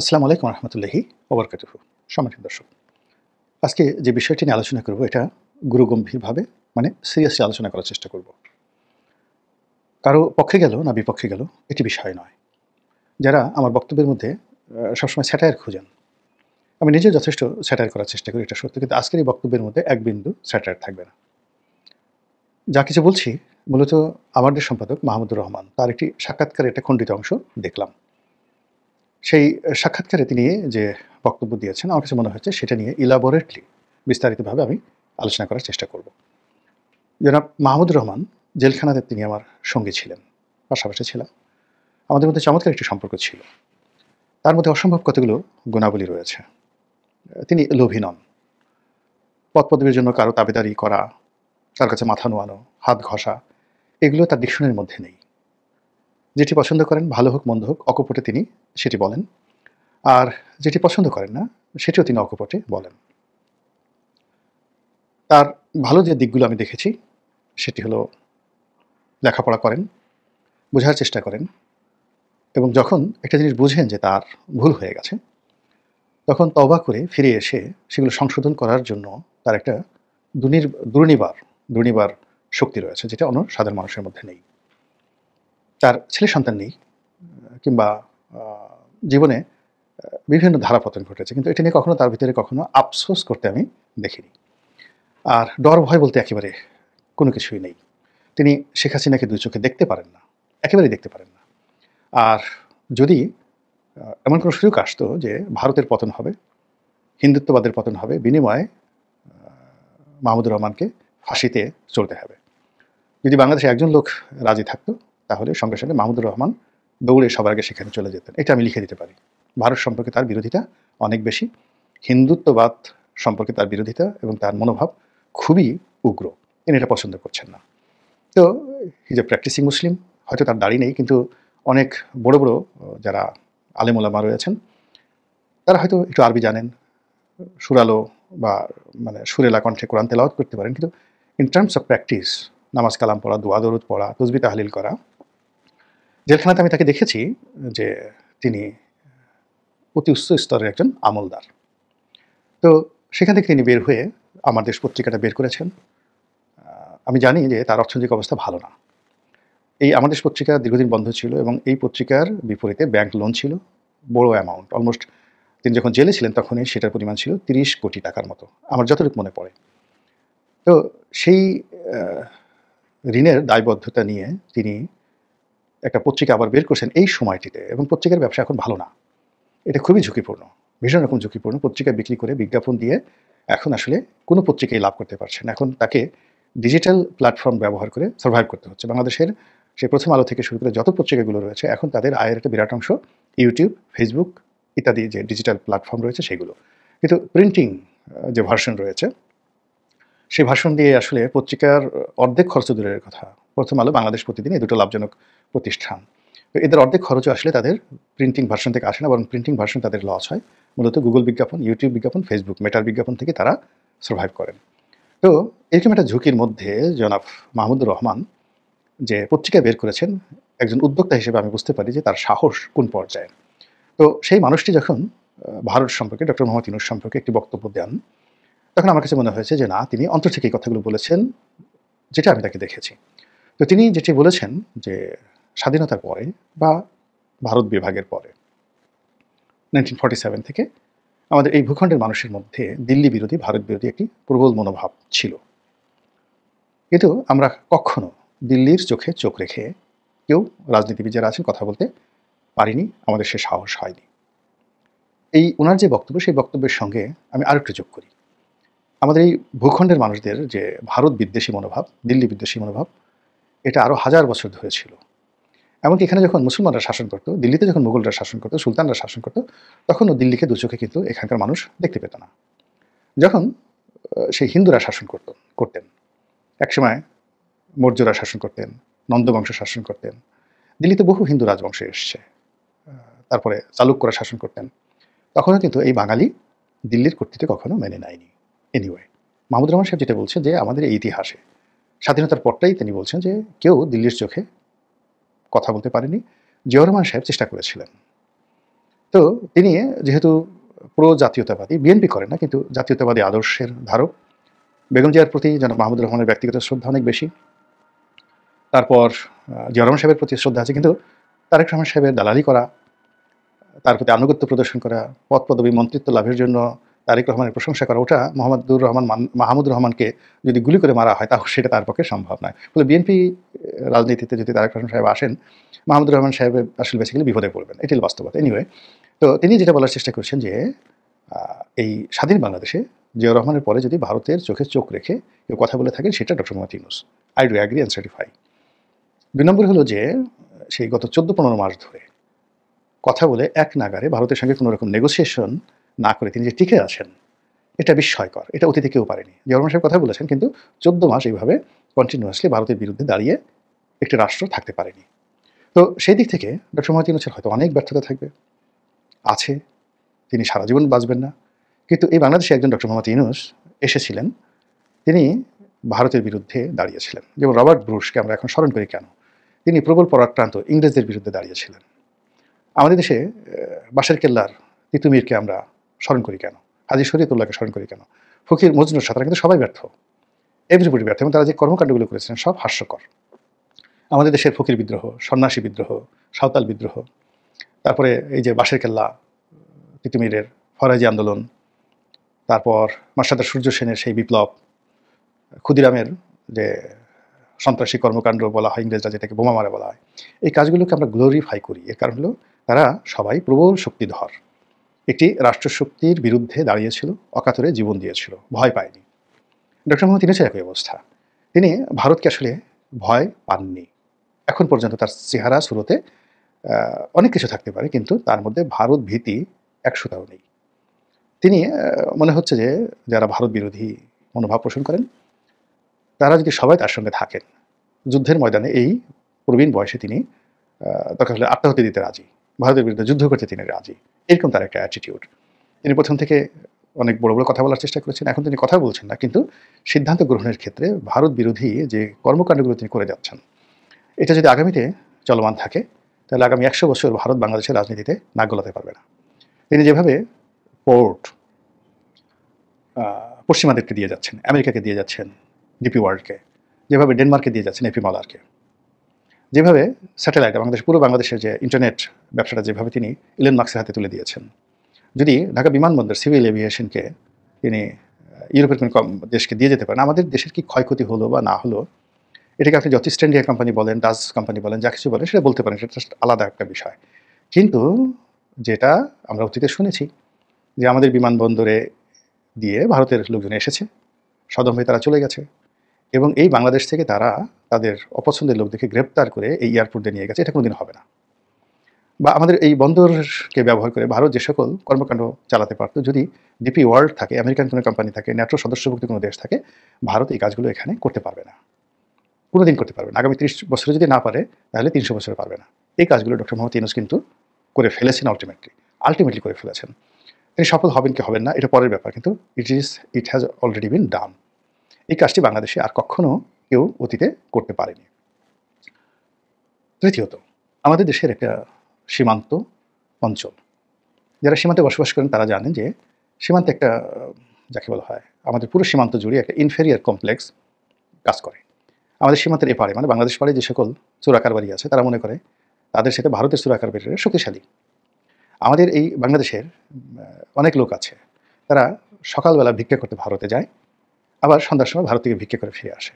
আসসালামু আলাইকুম রহমতুল্লাহি ওবরকাতুহু। সম্মানিত দর্শক, আজকে যে বিষয়টি নিয়ে আলোচনা করব এটা গুরুগম্ভীরভাবে সিরিয়াসলি আলোচনা করার চেষ্টা করব। কারো পক্ষে গেল না বিপক্ষে গেল এটি বিষয় নয়। যারা আমার বক্তব্যের মধ্যে সবসময় স্যাটায়ার খুঁজেন, আমি নিজেও যথেষ্ট স্যাটায়ার করার চেষ্টা করি, এটা সত্য। কিন্তু আজকের এই বক্তব্যের মধ্যে এক বিন্দু স্যাটায়ার থাকবে না। যা কিছু বলছি মূলত আমাদের সম্পাদক মাহমুদুর রহমান তার একটি সাক্ষাৎকারের একটা খণ্ডিত অংশ দেখলাম। সেই সাক্ষাৎকারে তিনি যে বক্তব্য দিয়েছেন আমার কাছে মনে হচ্ছে সেটা নিয়ে ইলাবোরেটলি বিস্তারিতভাবে আমি আলোচনা করার চেষ্টা করব। জনাব মাহমুদুর রহমান জেলখানাতে তিনি আমার সঙ্গী ছিলেন, পাশাপাশি ছিলাম। আমাদের মধ্যে চমৎকার একটি সম্পর্ক ছিল। তার মধ্যে অসম্ভব কতগুলো গুণাবলী রয়েছে। তিনি লোভী নন। পদপদবীর জন্য কারো তাবেদারি করা, তার কাছে মাথা নোয়ানো, হাত ঘষা, এগুলো তার ডিকশনারির মধ্যে নেই। যেটি পছন্দ করেন, ভালো হোক মন্দ হোক, অকপটে তিনি সেটি বলেন। আর যেটি পছন্দ করেন না সেটিও তিনি অকপটে বলেন। তার ভালো যে দিকগুলো আমি দেখেছি সেটি হলো লেখাপড়া করেন, বোঝার চেষ্টা করেন, এবং যখন একটা জিনিস বুঝেন যে তার ভুল হয়ে গেছে তখন তওবা করে ফিরে এসে সেগুলো সংশোধন করার জন্য তার একটা দুর্নিবার দুর্নিবার শক্তি রয়েছে, যেটা অন্য সাধারণ মানুষের মধ্যে নেই। তার ছেলে সন্তান নেই, কিংবা জীবনে বিভিন্ন ধারাপতন ঘটেছে, কিন্তু এটা নিয়ে কখনো তার ভিতরে কখনো আফসোস করতে আমি দেখিনি। আর ডর ভয় বলতে একেবারে কোনো কিছুই নেই। তিনি শেখ হাসিনাকে দুই চোখে দেখতে পারেন না, একেবারেই দেখতে পারেন না। আর যদি এমন কোনো সুযোগ আসতো যে ভারতের পতন হবে, হিন্দুত্ববাদের পতন হবে, বিনিময়ে মাহমুদুর রহমানকে ফাঁসিতে চলতে হবে, যদি বাংলাদেশে একজন লোক রাজি থাকতো তাহলে সঙ্গে সঙ্গে মাহমুদুর রহমান দৌড়ে সবার আগে সেখানে চলে যেতেন। এটা আমি লিখে দিতে পারি। ভারত সম্পর্কে তার বিরোধিতা অনেক বেশি, হিন্দুত্ববাদ সম্পর্কে তার বিরোধিতা এবং তার মনোভাব খুবই উগ্র। তিনি এটা পছন্দ করছেন না। তো হি ইজ এ প্র্যাকটিসিং মুসলিম। হয়তো তার দাড়ি নেই, কিন্তু অনেক বড় বড় যারা আলেম ওলামা রয়েছেন তারা হয়তো একটু আরবি জানেন, সুরালো বা সুরেলা কণ্ঠে কোরআন তেলাওয়াত করতে পারেন, কিন্তু ইন টার্মস অফ প্র্যাকটিস, নামাজ কালাম পড়া, দোয়া দরুদ পড়া, তসবি তাহলিল করা, জেলখানাতে আমি তাকে দেখেছি যে তিনি অতি উচ্চ স্তরের একজন আমলদার। তো সেখান থেকে তিনি বের হয়ে আমার দেশ পত্রিকাটা বের করেছেন। আমি জানি যে তার অর্থনৈতিক অবস্থা ভালো না। এই আমার দেশ পত্রিকা দীর্ঘদিন বন্ধ ছিল এবং এই পত্রিকার বিপরীতে ব্যাংক লোন ছিল, বড় অ্যামাউন্ট। অলমোস্ট তিনি যখন জেলে ছিলেন তখনই সেটার পরিমাণ ছিল ৩০ কোটি টাকার মতো, আমার যতটুকু মনে পড়ে। তো সেই ঋণের দায়বদ্ধতা নিয়ে তিনি একটা পত্রিকা আবার বের করছেন এই সময়টিতে, এবং পত্রিকার ব্যবসা এখন ভালো না। এটা খুবই ঝুঁকিপূর্ণ, ভীষণ রকম ঝুঁকিপূর্ণ। পত্রিকা বিক্রি করে, বিজ্ঞাপন দিয়ে এখন আসলে কোনো পত্রিকাই লাভ করতে পারছে না। এখন তাকে ডিজিটাল প্ল্যাটফর্ম ব্যবহার করে সার্ভাইভ করতে হচ্ছে। বাংলাদেশের সেই প্রথম আলো থেকে শুরু করে যত পত্রিকাগুলো রয়েছে এখন তাদের আয়ের একটা বিরাট অংশ ইউটিউব, ফেসবুক ইত্যাদি যে ডিজিটাল প্ল্যাটফর্ম রয়েছে সেগুলো। কিন্তু প্রিন্টিং যে ভার্সন রয়েছে সেই ভাষণ দিয়ে আসলে পত্রিকার অর্ধেক খরচ দূরের কথা। প্রথম আলো, বাংলাদেশ প্রতিদিন এই দুটো লাভজনক প্রতিষ্ঠান। তো এদের অর্ধেক খরচও আসলে তাদের প্রিন্টিং ভার্সন থেকে আসে না, বরং প্রিন্টিং ভার্সন তাদের লস হয়। মূলত গুগল বিজ্ঞাপন, ইউটিউব বিজ্ঞাপন, ফেসবুক, মেটার বিজ্ঞাপন থেকে তারা সার্ভাইভ করেন। তো এরকম একটা ঝুঁকির মধ্যে জনাব মাহমুদুর রহমান যে পত্রিকা বের করেছেন, একজন উদ্যোক্তা হিসেবে আমি বুঝতে পারি যে তার সাহস কোন পর্যায়ে। তো সেই মানুষটি যখন ভারত সম্পর্কে, ডক্টর মোহাম্মদ ইউনূস সম্পর্কে একটি বক্তব্য দেন, তখন আমার কাছে মনে হয়েছে যে না, তিনি অন্তর থেকে এই কথাগুলো বলেছেন, যেটা আমি তাকে দেখেছি। তো তিনি যেটি বলেছেন যে স্বাধীনতার পরে বা ভারত বিভাগের পরে 1947 থেকে আমাদের এই ভূখণ্ডের মানুষের মধ্যে দিল্লি বিরোধী, ভারত বিরোধী একটি প্রবল মনোভাব ছিল। কিন্তু আমরা কখনো দিল্লির চোখে চোখ রেখে কেউ রাজনীতিবিদ যারা আছেন কথা বলতে পারিনি, আমাদের সে সাহস হয়নি। এই ওনার যে বক্তব্য, সেই বক্তব্যের সঙ্গে আমি আরেকটু যোগ করি। আমাদের এই ভূখণ্ডের মানুষদের যে ভারত বিদ্বেষী মনোভাব, দিল্লি বিদ্বেষী মনোভাব, এটা আরও হাজার বছর ধরে ছিল। এমনকি এখানে যখন মুসলমানরা শাসন করত, দিল্লিতে যখন মুঘলরা শাসন করত, সুলতানরা শাসন করত, তখনও দিল্লিকে দু চোখে কিন্তু এখানকার মানুষ দেখতে পেত না। যখন সেই হিন্দুরা শাসন করতেন, একসময় মৌর্যরা শাসন করতেন, নন্দবংশ শাসন করতেন, দিল্লিতে বহু হিন্দু রাজবংশ এসছে, তারপরে চালুক্যরা শাসন করতেন, তখনও কিন্তু এই বাঙালি দিল্লির কর্তৃত্ব কখনো মেনে নেয়নি। এনিওয়ে, মাহমুদুর রহমান সাহেব যেটা বলছেন যে আমাদের এই ইতিহাসে স্বাধীনতার পরটাই তিনি বলছেন যে কেউ দিল্লির চোখে কথা বলতে পারেনি। জিয়াউর রহমান সাহেব চেষ্টা করেছিলেন, তো তিনি যেহেতু প্রো জাতীয়তাবাদী, বিএনপি করেন না কিন্তু জাতীয়তাবাদী আদর্শের ধারক। বেগম জিয়ার প্রতি জনাব মাহমুদুর রহমানের ব্যক্তিগত শ্রদ্ধা অনেক বেশি। তারপর জিয়া রহমান সাহেবের প্রতি শ্রদ্ধা আছে, কিন্তু তারেক রহমান সাহেবের দালালি করা, তার প্রতি আনুগত্য প্রদর্শন করা, পদ পদবী মন্ত্রিত্ব লাভের জন্য তারেক রহমানের প্রশংসা করা, ওটা মাহমুদুর রহমানকে যদি গুলি করে মারা হয় তাহলে সেটা তার পক্ষে সম্ভব নয়। ফলে বিএনপি রাজনীতিতে যদি তারেক রহমান সাহেব আসেন, মাহমুদুর রহমান সাহেব আসলে বেসিক্যালি বিপদে পড়বেন, এটি বাস্তবতা। এনিওয়ে, তো তিনি যেটা বলার চেষ্টা করছেন যে এই স্বাধীন বাংলাদেশে জিয়া রহমানের পরে যদি ভারতের চোখে চোখ রেখে কেউ কথা বলে থাকেন, সেটা doctor Mohammad Yunus. I do agree and certify. ২ নম্বর হলো যে সেই গত ১৪-১৫ মাস ধরে কথা বলে এক নাগাড়ে ভারতের সঙ্গে কোনো রকম নেগোসিয়েশন না করে তিনি যে টিকে আছেন, এটা বিস্ময়কর। এটা অতীতে কেউ পারেনি। জিয়া রহমান সাহেব কথা বলেছেন, কিন্তু ১৪ মাস এইভাবে কন্টিনিউয়াসলি ভারতের বিরুদ্ধে দাঁড়িয়ে একটি রাষ্ট্র থাকতে পারেনি। তো সেই দিক থেকে ডক্টর মোহাম্মদ ইউনূসের হয়তো অনেক ব্যর্থতা থাকবে, আছে, তিনি সারা জীবন বাঁচবেন না। কিন্তু এই বাংলাদেশে একজন ডক্টর মোহাম্মদ ইউনূস এসেছিলেন, তিনি ভারতের বিরুদ্ধে দাঁড়িয়েছিলেন। যেমন রবার্ট ব্রুশকে আমরা এখন স্মরণ করি কেন? তিনি প্রবল পরাক্রান্ত ইংরেজদের বিরুদ্ধে দাঁড়িয়েছিলেন। আমাদের দেশে বাঁশের কেল্লার তিতুমীরকে আমরা স্মরণ করি কেন? হাজী শরীয়তুল্লাহকে স্মরণ করি কেন? ফকির মজনুর সাথে, কিন্তু সবাই ব্যর্থ, এভরিবডি ব্যর্থ, এবং তারা যে কর্মকাণ্ডগুলো করেছিলেন সব হাস্যকর। আমাদের দেশের ফকির বিদ্রোহ, সন্ন্যাসী বিদ্রোহ, সাঁওতাল বিদ্রোহ, তারপরে এই যে বাঁশের কেল্লা, তিতুমীরের ফরাজি আন্দোলন, তারপর মাস্টারদা সূর্য সেনের সেই বিপ্লব, ক্ষুদিরামের যে সন্ত্রাসী কর্মকাণ্ড বলা হয়, ইংরেজরা যেটাকে বোমা মারা বলা হয়, এই কাজগুলোকে আমরা গ্লোরিফাই করি। এর কারণ হলো তারা সবাই প্রবল শক্তিধর, একটি রাষ্ট্রশক্তির বিরুদ্ধে দাঁড়িয়েছিল, অকাতরে জীবন দিয়েছিল, ভয় পায়নি। ডক্টর মোহাম্মদ ইউনূসের একই অবস্থা। তিনি ভারতকে আসলে ভয় পাননি। এখন পর্যন্ত তার চেহারা শুরুতে অনেক কিছু থাকতে পারে, কিন্তু তার মধ্যে ভারত ভীতি ১০০টাও নেই। তিনি মনে হচ্ছে যে যারা ভারত বিরোধী মনোভাব পোষণ করেন, তারা যদি সবাই তার সঙ্গে থাকেন, যুদ্ধের ময়দানে এই প্রবীণ বয়সে তিনি দরকার হলে আত্মাহুতি দিতে রাজি, ভারতের বিরুদ্ধে যুদ্ধ করতে তিনি রাজি, এরকম তার একটা অ্যাটিটিউড। তিনি প্রথম থেকে অনেক বড় বড় কথা বলার চেষ্টা করেছেন, এখন তিনি কথা বলছেন না, কিন্তু সিদ্ধান্ত গ্রহণের ক্ষেত্রে ভারত বিরোধী যে কর্মকাণ্ডগুলো তিনি করে যাচ্ছেন, এটা যদি আগামীতে চলমান থাকে, তাহলে আগামী ১০০ বছর ভারত বাংলাদেশের রাজনীতিতে নাক গলাতে পারবে না। তিনি যেভাবে পোর্ট পশ্চিমাদেরকে দিয়ে যাচ্ছেন, আমেরিকাকে দিয়ে যাচ্ছেন, ডিপি ওয়ার্ল্ডকে, যেভাবে ডেনমার্কে দিয়ে যাচ্ছেন এপি মলারকে, যেভাবে স্যাটেলাইট পুরো বাংলাদেশের যে ইন্টারনেট ব্যবসাটা যেভাবে তিনি ইলন মাস্কের হাতে তুলে দিয়েছেন, যদি ঢাকা বিমানবন্দর সিভিল এভিয়েশনকে তিনি ইউরোপের কোনো দেশকে দিয়ে যেতে পারেন, আমাদের দেশের কি ক্ষয়ক্ষতি হলো বা না হলো, এটাকে আপনি যত ইস্ট ইন্ডিয়া কোম্পানি বলেন, ডাচ কোম্পানি বলেন, যা কিছু বলেন সেটা বলতে পারেন, সেটা আলাদা একটা বিষয়। কিন্তু যেটা আমরা অতীতে শুনেছি যে আমাদের বিমানবন্দরে দিয়ে ভারতের লোকজন এসেছে, সদম হয়ে তারা চলে গেছে, এবং এই বাংলাদেশ থেকে তারা তাদের অপছন্দের লোকদেরকে গ্রেপ্তার করে এই এয়ারপোর্টে নিয়ে গেছে, এটা কোনোদিন হবে না। বা আমাদের এই বন্দরকে ব্যবহার করে ভারত যে সকল কর্মকাণ্ড চালাতে পারত, যদি ডিপি ওয়ার্ল্ড থাকে, আমেরিকান কোনো কোম্পানি থাকে, ন্যাটো সদস্যভুক্ত কোনো দেশ থাকে, ভারত এই কাজগুলো এখানে করতে পারবে না, কোনোদিন করতে পারবে না। আগামী ৩০ বছরে যদি না পারে, তাহলে ৩০০ বছরে পারবে না। এই কাজগুলো ডক্টর মোহাম্মদ ইউনূস কিন্তু করে ফেলেছেন, আলটিমেটলি করে ফেলেছেন। তিনি সফল হবেন কি হবেন না এটা পরের ব্যাপার, কিন্তু ইট হ্যাজ অলরেডি বিন ডান। এই কাজটি বাংলাদেশে আর কখনো কেউ অতীতে করতে পারেনি। তৃতীয়ত, আমাদের দেশের একটা সীমান্ত অঞ্চল, যারা সীমান্তে বসবাস করেন তারা জানেন যে সীমান্তে একটা যাকে বলা হয়, আমাদের পুরো সীমান্ত জুড়ে একটা ইনফেরিয়ার কমপ্লেক্স কাজ করে। আমাদের সীমান্তের এপারে, মানে বাংলাদেশ পাড়ে যে সকল চোরাকারবারি আছে, তারা মনে করে তাদের সাথে ভারতের চোরাকারবারিরা শক্তিশালী। আমাদের এই বাংলাদেশের অনেক লোক আছে, তারা সকালবেলা ভিক্ষা করতে ভারতে যায়, আবার সন্ধ্যার সময় ভারত থেকে ভিক্ষা করে ফিরে আসে।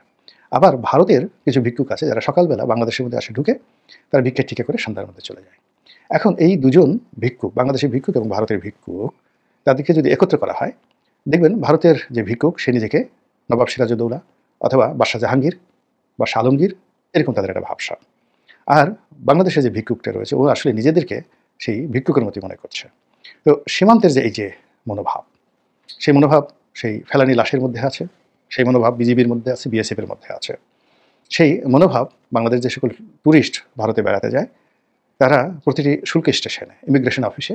আবার ভারতের কিছু ভিক্ষুক আছে যারা সকালবেলা বাংলাদেশের মধ্যে আসে, ঢুকে তারা ভিক্ষা টিকা করে সন্ধ্যার মধ্যে চলে যায়। এখন এই দুজন ভিক্ষুক, বাংলাদেশের ভিক্ষুক এবং ভারতের ভিক্ষুক, তাদেরকে যদি একত্র করা হয়, দেখবেন ভারতের যে ভিক্ষুক সে নিজেকে নবাব সিরাজউদ্দৌলা অথবা বাদশাহ জাহাঙ্গীর বা আলমগীর, এরকম তাদের একটা ভাবসা। আর বাংলাদেশে যে ভিক্ষুকটা রয়েছে, ও আসলে নিজেদেরকে সেই ভিক্ষুকের মতোই মনে করছে। তো সীমান্তের যে এই যে মনোভাব, সেই মনোভাব সেই ফেলানি লাশের মধ্যে আছে, সেই মনোভাব বিজিবির মধ্যে আছে, বিএসএফের মধ্যে আছে। সেই মনোভাব বাংলাদেশ যে সকল ট্যুরিস্ট ভারতে বেড়াতে যায়, তারা প্রতিটি শুল্ক স্টেশনে, ইমিগ্রেশন অফিসে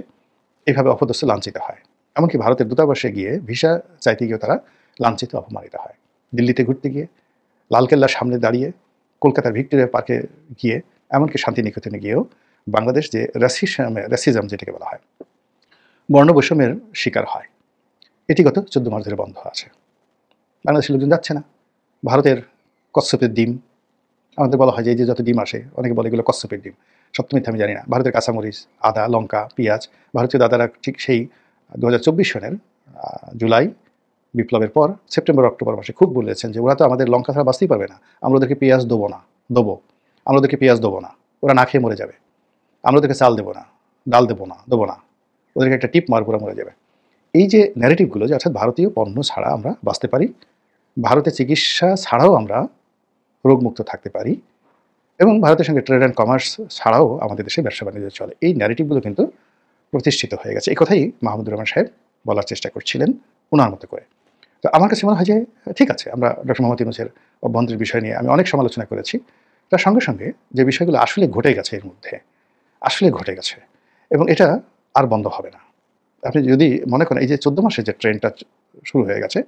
এইভাবে অপদস্থ লাঞ্ছিত হয়। এমনকি ভারতের দূতাবাসে গিয়ে ভিসা চাইতে গিয়েও তারা লাঞ্ছিত, অপমানিত হয়। দিল্লিতে ঘুরতে গিয়ে, লালকেল্লার সামনে দাঁড়িয়ে, কলকাতার ভিক্টোরিয়া পার্কে গিয়ে, এমনকি শান্তিনিকেতনে গিয়েও বাংলাদেশ যে রাসিজম যেটাকে বলা হয়, বর্ণ বৈষম্যের শিকার হয়। এটি গত 14 মাস ধরে বন্ধ আছে। বাংলাদেশের লোকজন যাচ্ছে না। ভারতের কচ্ছপের ডিম, আমাদের বলা হয় যে এই যে যত ডিম আসে, অনেকে বলে এগুলো কচ্ছপের ডিম। সত্য মিথ্যা আমি জানি না। ভারতের কাঁচামরিচ, আদা, লঙ্কা, পেঁয়াজ, ভারতীয় দাদারা ঠিক সেই 2024 সনের জুলাই বিপ্লবের পর সেপ্টেম্বর অক্টোবর মাসে খুব বলেছেন যে ওরা তো আমাদের লঙ্কা ছাড়া বাঁচতেই পারবে না, আমরা ওদেরকে পেঁয়াজ দেবো না, দেবো, আমরা ওদেরকে পেঁয়াজ দেবো না, ওরা না খেয়ে মরে যাবে, আমরা ওদেরকে চাল দেবো না, ডাল দেবো না, দেবো না, ওদেরকে একটা টিপ মারবো, ওরা মরে যাবে। এই যে ন্যারেটিভগুলো যে অর্থাৎ ভারতীয় পণ্য ছাড়া আমরা বাঁচতে পারি, ভারতে চিকিৎসা ছাড়াও আমরা রোগমুক্ত থাকতে পারি, এবং ভারতের সঙ্গে ট্রেড অ্যান্ড কমার্স ছাড়াও আমাদের দেশে ব্যবসা বাণিজ্য চলে, এই ন্যারেটিভগুলো কিন্তু প্রতিষ্ঠিত হয়ে গেছে। এই কথাই মাহমুদুর রহমান সাহেব বলার চেষ্টা করছিলেন ওনার মতো করে। তো আমার কাছে মনে হয় যে ঠিক আছে, আমরা ডক্টর মোহাম্মদ ইউনূসের অভ্যন্তরীণ বিষয় নিয়ে আমি অনেক সমালোচনা করেছি। তার সঙ্গে সঙ্গে যে বিষয়গুলো আসলে ঘটে গেছে এর মধ্যে, আসলে ঘটে গেছে, এবং এটা আর বন্ধ হবে না। আপনি যদি মনে করেন এই যে 14 মাসের যে ট্রেন্ডটা শুরু হয়ে গেছে,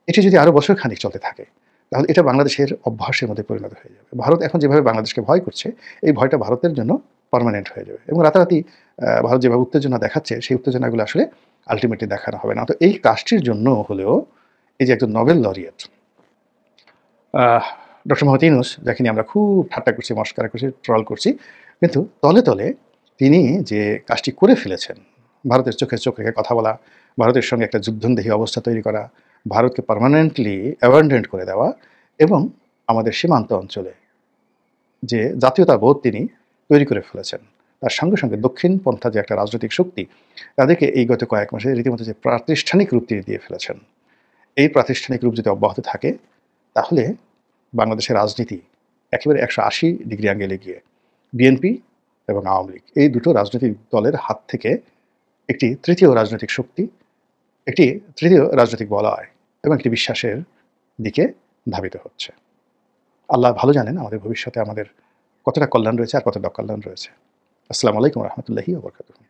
এটি যদি আরও বছর খানিক চলতে থাকে, তাহলে এটা বাংলাদেশের অভ্যাসের মধ্যে পরিণত হয়ে যাবে। ভারত এখন যেভাবে বাংলাদেশকে ভয় করছে, এই ভয়টা ভারতের জন্য পার্মানেন্ট হয়ে যাবে, এবং রাতারাতি ভারত যেভাবে উত্তেজনা দেখাচ্ছে, সেই উত্তেজনাগুলো আসলে আলটিমেটলি দেখানো হবে না। তো এই কাজটির জন্য হলেও এই যে একজন Nobel laureate doctor Mohammad Yunus, যাকে নিয়ে আমরা খুব ঠাট্টা করছি, মস্করা করছি, ট্রল করছি, কিন্তু তলে তলে তিনি যে কাজটি করে ফেলেছেন, ভারতের চোখে চোখ রেখে কথা বলা, ভারতের সঙ্গে একটা যুদ্ধন্দেহী অবস্থা তৈরি করা, ভারতকে পার্মানেন্টলি অ্যাবান্ডেন্ট করে দেওয়া, এবং আমাদের সীমান্ত অঞ্চলে যে জাতীয়তাবোধ তিনি তৈরি করে ফেলেছেন, তার সঙ্গে সঙ্গে দক্ষিণ পন্থা যে একটা রাজনৈতিক শক্তি, তাদেরকে এই গত কয়েক মাসে রীতিমতো যে প্রাতিষ্ঠানিক রূপ তিনি দিয়ে ফেলেছেন, এই প্রাতিষ্ঠানিক রূপ যদি অব্যাহত থাকে, তাহলে বাংলাদেশের রাজনীতি একেবারে 180 ডিগ্রি অ্যাঙ্গেলে গিয়ে বিএনপি এবং আওয়ামী লীগ, এই দুটো রাজনৈতিক দলের হাত থেকে একটি তৃতীয় রাজনৈতিক শক্তি, একটি তৃতীয় রাজনৈতিক বলয় এবং একটি বিশ্বাসের দিকে ধাবিত হচ্ছে। আল্লাহ ভালো জানেন আমাদের ভবিষ্যতে আমাদের কতটা কল্যাণ রয়েছে আর কতটা অকল্যাণ রয়েছে। আসসালামু আলাইকুম রহমতুল্লাহি ওয়া বারাকাতুহু।